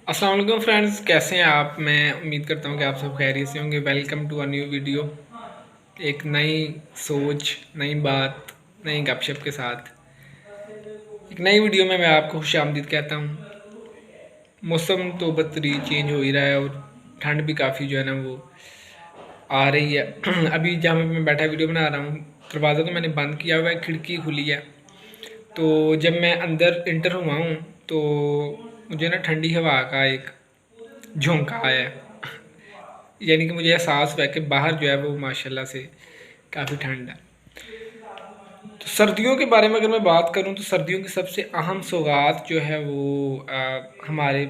अस्सलाम वालेकुम फ्रेंड्स, कैसे हैं आप। मैं उम्मीद करता हूं कि आप सब खैरियत से होंगे। Welcome to a new video. एक नई सोच, नई बात, नई गपशप के साथ एक नई वीडियो में मैं आपको खुशामदीद कहता हूं। मौसम तो बदतरीन चेंज हो ही रहा है और ठंड भी काफ़ी जो है ना वो आ रही है। अभी जहाँ मैं बैठा वीडियो बना रहा हूँ, दरवाज़ा तो मैंने बंद किया हुआ है, खिड़की खुली है। तो जब मैं अंदर इंटर हुआ हूँ तो मुझे ना ठंडी हवा का एक झोंका आया है। यानी कि मुझे एहसास हुआ कि बाहर जो है वो माशाल्लाह से काफ़ी ठंड है। तो सर्दियों के बारे में अगर मैं बात करूं तो सर्दियों की सबसे अहम सौगात जो है वो हमारे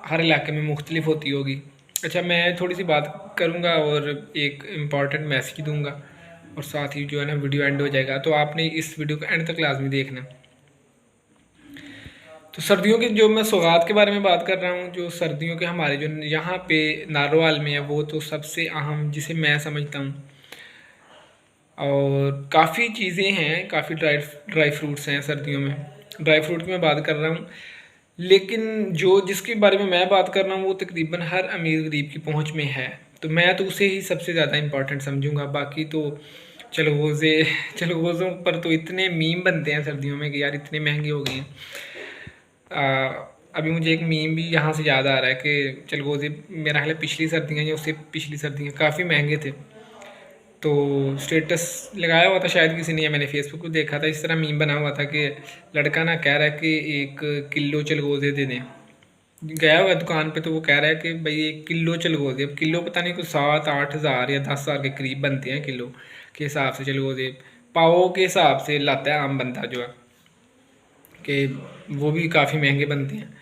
हर इलाके में मुख्तलिफ होती होगी। अच्छा, मैं थोड़ी सी बात करूंगा और एक इम्पॉर्टेंट मैसेज दूंगा और साथ ही जो है ना वीडियो एंड हो जाएगा, तो आपने इस वीडियो को एंड तक लाजमी देखना। तो सर्दियों के जो मैं सौगात के बारे में बात कर रहा हूँ, जो सर्दियों के हमारे जो यहाँ पे नारोवाल में है, वो तो सबसे अहम जिसे मैं समझता हूँ। और काफ़ी चीज़ें हैं, काफ़ी ड्राई ड्राई फ्रूट्स हैं सर्दियों में। ड्राई फ्रूट की मैं बात कर रहा हूँ, लेकिन जो जिसके बारे में मैं बात कर रहा हूँ वो तकरीबन हर अमीर गरीब की पहुँच में है। तो मैं तो उसे ही सबसे ज़्यादा इम्पोर्टेंट समझूंगा। बाकी तो चलगोज़े चलगोज़ों पर तो इतने मीम बनते हैं सर्दियों में कि यार इतने महंगे हो गए हैं। अभी मुझे एक मीम भी यहाँ से याद आ रहा है कि चलगोज़े मेरा ख्याल है पिछली सर्दियाँ या उससे पिछली सर्दियाँ काफ़ी महंगे थे। तो स्टेटस लगाया हुआ था शायद किसी ने, या मैंने फेसबुक पे देखा था, इस तरह मीम बना हुआ था कि लड़का ना कह रहा है कि 1 किलो चलगोज़े दे दें। गया हुआ है दुकान पे, तो वो कह रहा है कि भाई 1 किलो चलगोज़े। अब किलो पता नहीं कुछ 7-8 हज़ार या 10 हज़ार के करीब बनते हैं किलो के हिसाब से चलगोज़े। पाओ के हिसाब से लाता है आम बंदा जो है, कि वो भी काफ़ी महंगे बनते हैं।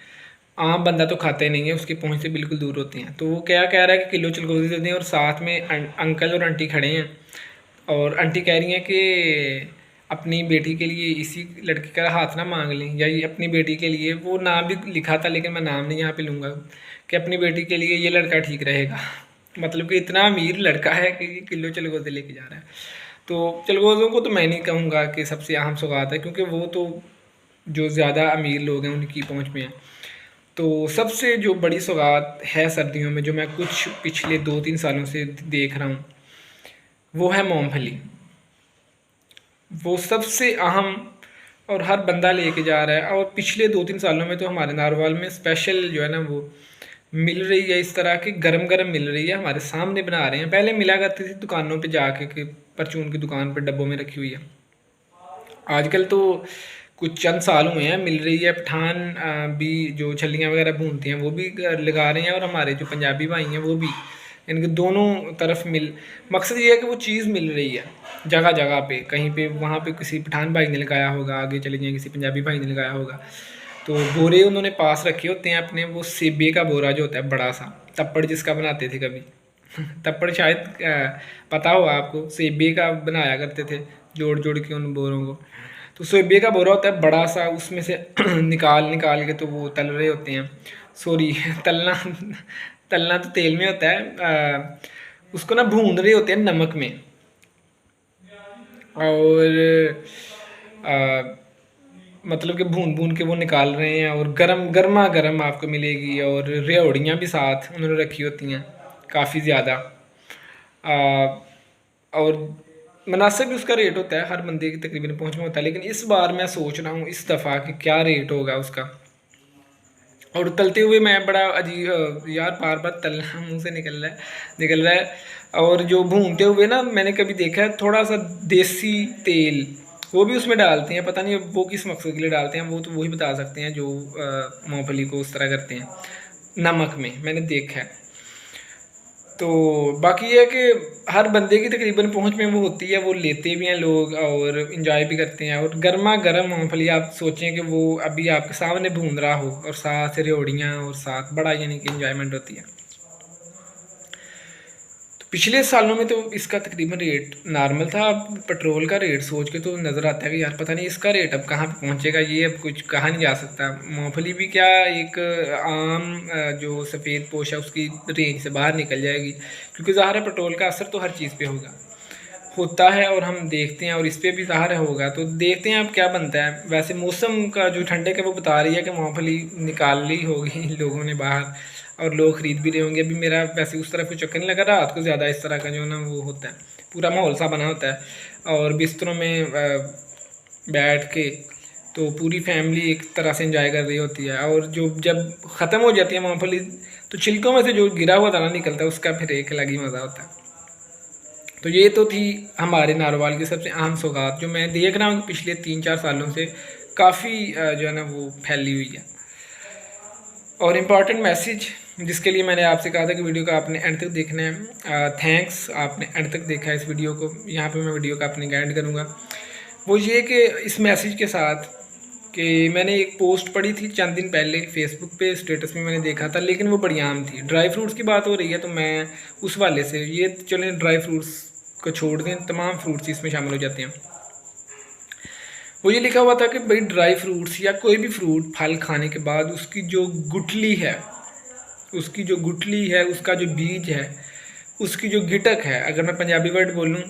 आम बंदा तो खाता ही नहीं है, उसकी पहुंच से बिल्कुल दूर होते हैं। तो वो क्या कह रहा है कि किलो चलगोज़े दे दें, और साथ में अंकल और आंटी खड़े हैं। और आंटी कह रही हैं कि अपनी बेटी के लिए इसी लड़के का हाथ ना मांग लें, या ये अपनी बेटी के लिए, वो नाम भी लिखा था लेकिन मैं नाम नहीं यहाँ पे लूँगा, कि अपनी बेटी के लिए ये लड़का ठीक रहेगा। मतलब कि इतना अमीर लड़का है कि ये किलो चलगोज़े लेके जा रहा है। तो चलगोज़ों को तो मैं नहीं कहूँगा कि सबसे अहम सौगात है, क्योंकि वो तो जो ज़्यादा अमीर लोग हैं उनकी पहुँच में है। तो सबसे जो बड़ी सौगात है सर्दियों में, जो मैं कुछ पिछले 2-3 सालों से देख रहा हूँ, वो है मूंगफली। वो सबसे अहम और हर बंदा लेके जा रहा है। और पिछले 2-3 सालों में तो हमारे नारवाल में स्पेशल जो है ना वो मिल रही है, इस तरह की गरम गरम मिल रही है, हमारे सामने बना रहे हैं। पहले मिला करती थी दुकानों पे जाके, कि परचून की दुकान पर डब्बों में रखी हुई है। आजकल तो कुछ चंद साल हुए हैं मिल रही है। पठान भी जो छल्लियाँ वगैरह भूनते हैं वो भी लगा रहे हैं, और हमारे जो पंजाबी भाई हैं वो भी, इनके दोनों तरफ मिल, मकसद ये है कि वो चीज़ मिल रही है जगह जगह पे। कहीं पे वहाँ पे किसी पठान भाई ने लगाया होगा, आगे चले जाएँ किसी पंजाबी भाई ने लगाया होगा। तो बोरे उन्होंने पास रखे होते हैं अपने, वो सेबे का बोरा जो होता है बड़ा सा, तप्पड़ जिसका बनाते थे कभी। तप्पड़ शायद पता हो आपको, सेबे का बनाया करते थे जोड़ जोड़ के उन बोरों को। तो सेबे का बोरा होता है बड़ा सा, उसमें से निकाल निकाल के तो वो तल रहे होते हैं। सॉरी, तलना तलना तो तेल में होता है। उसको ना भून रहे होते हैं नमक में। और आ, मतलब कि भून भून के वो निकाल रहे हैं, और गरम गर्मा गर्म आपको मिलेगी। और रेवड़ियाँ भी साथ उन्होंने रखी होती हैं काफ़ी ज़्यादा। और मुनासिब भी उसका रेट होता है, हर बंदे की तकरीबन पहुंच में होता है। लेकिन इस बार मैं सोच रहा हूँ इस दफ़ा कि क्या रेट होगा उसका। और तलते हुए मैं बड़ा अजीब, यार बार बार तलना मुंह से निकल रहा है। और जो भूनते हुए ना मैंने कभी देखा है थोड़ा सा देसी तेल वो भी उसमें डालते हैं। पता नहीं वो किस मकसद के लिए डालते हैं, वो तो वही बता सकते हैं जो मूंगफली को उस तरह करते हैं नमक में, मैंने देखा है। तो बाकी ये है कि हर बंदे की तकरीबन पहुंच में वो होती है, वो लेते भी हैं लोग और इन्जॉय भी करते हैं। और गर्मा गर्म मूँगफली आप सोचें कि वो अभी आपके सामने भून रहा हो, और साथ रेवड़ियाँ, और साथ बड़ा यानी कि इन्जॉयमेंट होती है। तो पिछले सालों में तो इसका तकरीबन रेट नॉर्मल था। अब पेट्रोल का रेट सोच के तो नज़र आता है कि यार पता नहीं इसका रेट अब कहाँ पे पहुँचेगा, ये अब कुछ कहा नहीं जा सकता। मूँगफली भी क्या, एक आम जो सफ़ेद पोश है उसकी रेंज से बाहर निकल जाएगी, क्योंकि ज़ाहिर है पेट्रोल का असर तो हर चीज़ पे होगा। होता है और हम देखते हैं, और इस पे भी ज़ाहिर होगा, तो देखते हैं अब क्या बनता है। वैसे मौसम का जो ठंडे का वो बता रही है कि मूँगफली निकाल ली होगी लोगों ने बाहर, और लोग ख़रीद भी रहे होंगे। अभी मेरा वैसे उस तरफ कोई चक्कर नहीं लगा, रात को ज़्यादा इस तरह का जो ना वो होता है, पूरा माहौल सा बना होता है, और बिस्तरों में बैठ के तो पूरी फैमिली एक तरह से एंजॉय कर रही होती है। और जो जब ख़त्म हो जाती है मूँगफली, तो छिलकों में से जो गिरा हुआ दाना निकलता है, उसका फिर एक अलग ही मज़ा होता है। तो ये तो थी हमारे नारोवाल की सबसे अहम सौगात, जो मैं देख रहा हूँ कि पिछले 3-4 सालों से काफ़ी जो है ना वो फैली हुई है। और इम्पॉर्टेंट मैसेज जिसके लिए मैंने आपसे कहा था कि वीडियो का आपने एंड तक देखना है, थैंक्स आपने एंड तक देखा है इस वीडियो को। यहाँ पे मैं वीडियो का अपनी एंड करूँगा, वो ये कि इस मैसेज के साथ कि मैंने एक पोस्ट पढ़ी थी चंद दिन पहले फेसबुक पे, स्टेटस में मैंने देखा था, लेकिन वो बड़ी आम थी। ड्राई फ्रूट्स की बात हो रही है, तो मैं उस वाले से ये चलें ड्राई फ्रूट्स को छोड़ दें, तमाम फ्रूट्स इसमें शामिल हो जाते हैं। वो ये लिखा हुआ था कि भाई ड्राई फ्रूट्स या कोई भी फ्रूट फल खाने के बाद उसकी जो गुठली है, उसका जो बीज है, उसकी जो गिटक है, अगर मैं पंजाबी वर्ड बोलूँ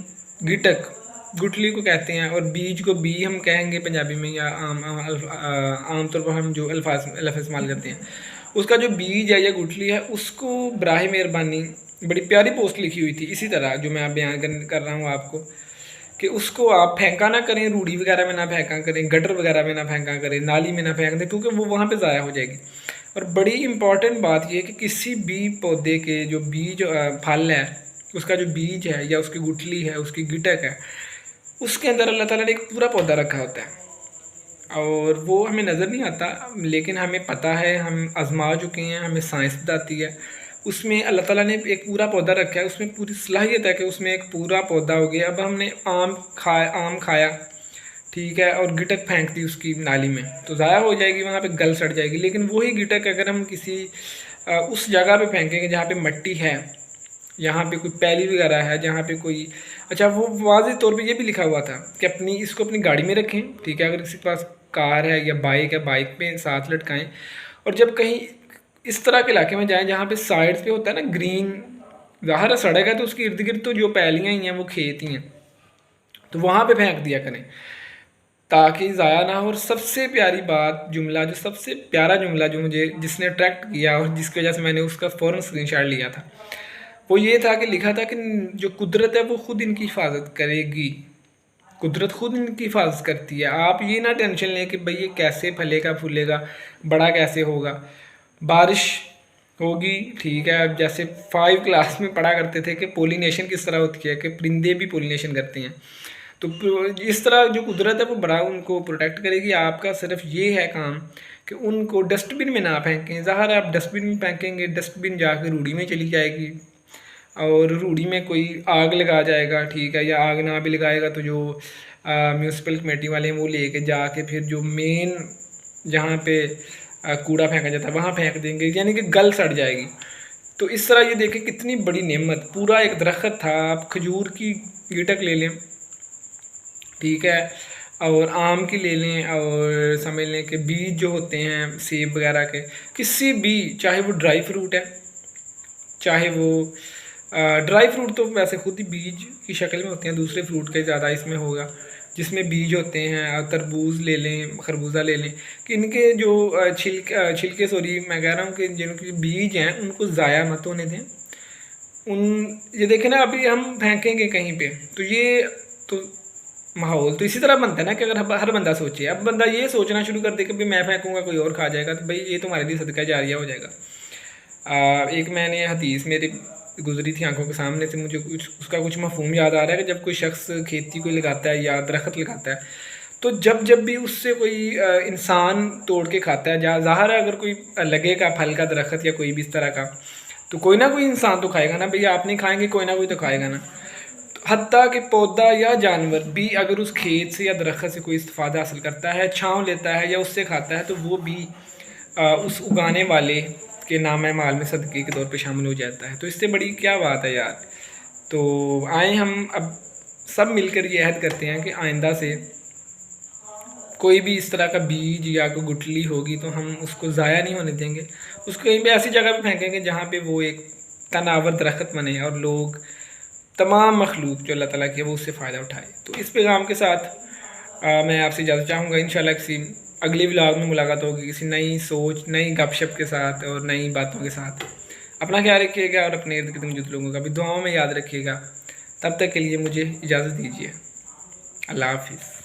गिटक, गुठली को कहते हैं, और बीज को बी हम कहेंगे पंजाबी में, या आम तौर पर हम जो लफ्ज़ इस्तेमाल करते हैं, उसका जो बीज है या गुठली है, उसको बराह मेहरबानी, बड़ी प्यारी पोस्ट लिखी हुई थी इसी तरह जो मैं बयान कर रहा हूँ आपको, कि उसको आप फेंका ना करें, रूढ़ी वगैरह में ना फेंका करें, गटर वगैरह में ना फेंका करें, नाली में ना फेंक दें, क्योंकि वो वहाँ पे ज़ाया हो जाएगी। और बड़ी इम्पॉर्टेंट बात ये है कि किसी भी पौधे के जो बीज फल है, उसका जो बीज है या उसकी गुठली है, उसकी गिटक है, उसके अंदर अल्लाह ताला ने एक पूरा पौधा रखा होता है, और वो हमें नज़र नहीं आता, लेकिन हमें पता है, हम आजमा चुके हैं, हमें साइंस बताती है। उसमें अल्लाह ताला ने एक पूरा पौधा रखा है, उसमें पूरी सलाहियत है कि उसमें एक पूरा पौधा हो गया। अब हमने आम खाया, ठीक है, और गिटक फेंक दी उसकी नाली में, तो ज़ाया हो जाएगी, वहाँ पे गल सड़ जाएगी। लेकिन वही गिटक अगर हम किसी उस जगह पे फेंकेंगे जहाँ पे मिट्टी है, यहाँ पे कोई पैली वगैरह है, जहाँ पे कोई, अच्छा वो वाज़ेह तौर पे ये भी लिखा हुआ था कि इसको अपनी गाड़ी में रखें, ठीक है, अगर किसी के पास कार है या बाइक है, बाइक पे साथ लटकाएं। और जब कहीं इस तरह के इलाके में जाएं जहाँ पे साइड्स पे होता है ना ग्रीन, ज़ाहिर है सड़क है, तो उसके इर्द गिर्द तो जो पैलियाँ ही हैं वो खेत ही हैं, तो वहाँ पे फेंक दिया करें ताकि ज़ाया ना हो। और सबसे प्यारी बात, जुमला, जो सबसे प्यारा जुमला जो मुझे जिसने अट्रैक्ट किया और जिसकी वजह से मैंने उसका फ़ौरन स्क्रीनशॉट लिया था, वो ये था कि लिखा था कि जो कुदरत है वो खुद इनकी हिफाजत करेगी, कुदरत खुद इनकी हिफाजत करती है। आप ये ना टेंशन लें कि भाई ये कैसे फलेगा फूलेगा, बड़ा कैसे होगा, बारिश होगी, ठीक है। अब जैसे 5 क्लास में पढ़ा करते थे कि पोलिनेशन किस तरह होती है, कि परिंदे भी पोलिनेशन करते हैं, तो इस तरह जो कुदरत है वो बड़ा उनको प्रोटेक्ट करेगी। आपका सिर्फ ये है काम कि उनको डस्टबिन में ना फेंकें। ज़ाहिर आप डस्टबिन में फेंकेंगे, डस्टबिन जाकर रूढ़ी में चली जाएगी, और रूढ़ी में कोई आग लगा जाएगा, ठीक है, या आग ना भी लगाएगा तो जो म्यूनसिपल कमेटी वाले हैं वो लेके जाके फिर जो मेन जहाँ पे कूड़ा फेंका जाता है वहाँ फेंक देंगे, यानी कि गल सड़ जाएगी। तो इस तरह ये देखें कितनी बड़ी नेमत, पूरा एक दरख्त था, आप खजूर की गिटक ले लें, ठीक है, और आम की ले लें, और समझ लें कि बीज जो होते हैं सेब वगैरह के, किसी भी, चाहे वो ड्राई फ्रूट है, चाहे वो ड्राई फ्रूट तो वैसे खुद ही बीज की शक्ल में होते हैं, दूसरे फ्रूट के ज़्यादा इसमें होगा जिसमें बीज होते हैं। तरबूज ले लें, खरबूजा ले लें, कि इनके जो छिलके सॉरी मैं कह रहा हूँ कि जिनके बीज हैं उनको ज़ाया मत होने दें। ये देखें ना, अभी हम फेंकेंगे कहीं पे तो ये तो माहौल तो इसी तरह बनता है ना, कि अगर हर बंदा सोचे, अब बंदा ये सोचना शुरू कर दे कि भाई मैं फेंकूँगा कोई और खा जाएगा, तो भाई ये तुम्हारे लिए सदका जारिया हो जाएगा। एक मैंने हदीस मेरी गुजरी थी आंखों के सामने से, मुझे उसका कुछ मफहूम याद आ रहा है कि जब कोई शख्स खेती कोई लगाता है या दरख्त लगाता है, तो जब भी उससे कोई इंसान तोड़ के खाता है, जहाँ ज़ाहिर है अगर कोई लगेगा फल का दरख्त या कोई भी इस तरह का, तो कोई ना कोई इंसान तो खाएगा ना भैया, आप नहीं खाएंगे कोई ना कोई तो खाएगा ना। हत्ता कि पौधा या जानवर भी अगर उस खेत से या दरख्त से कोई इस्तेफ़ादा हासिल करता है, छाँव लेता है या उससे खाता है, तो वो भी उस उगाने वाले के नाम माल में सदक़े के तौर पे शामिल हो जाता है। तो इससे बड़ी क्या बात है यार। तो आए हम अब सब मिलकर ये अहद करते हैं कि आइंदा से कोई भी इस तरह का बीज या कोई गुठली होगी तो हम उसको ज़ाया नहीं होने देंगे, उसको कहीं भी ऐसी जगह पे फेंकेंगे जहाँ पे वो एक तनावर दरख्त बने और लोग तमाम मखलूक जो अल्लाह ताला की है वो उससे फ़ायदा उठाए। तो इस पैगाम के साथ मैं आपसे इजाज़त चाहूँगा। इंशाल्लाह किसी अगली व्लॉग में मुलाकात होगी किसी नई सोच, नई गपशप के साथ और नई बातों के साथ। अपना ख्याल रखिएगा और अपने इर्द गिर्द मौजूद लोगों का भी दुआओं में याद रखिएगा। तब तक के लिए मुझे इजाज़त दीजिए। अल्लाह हाफ़िज़।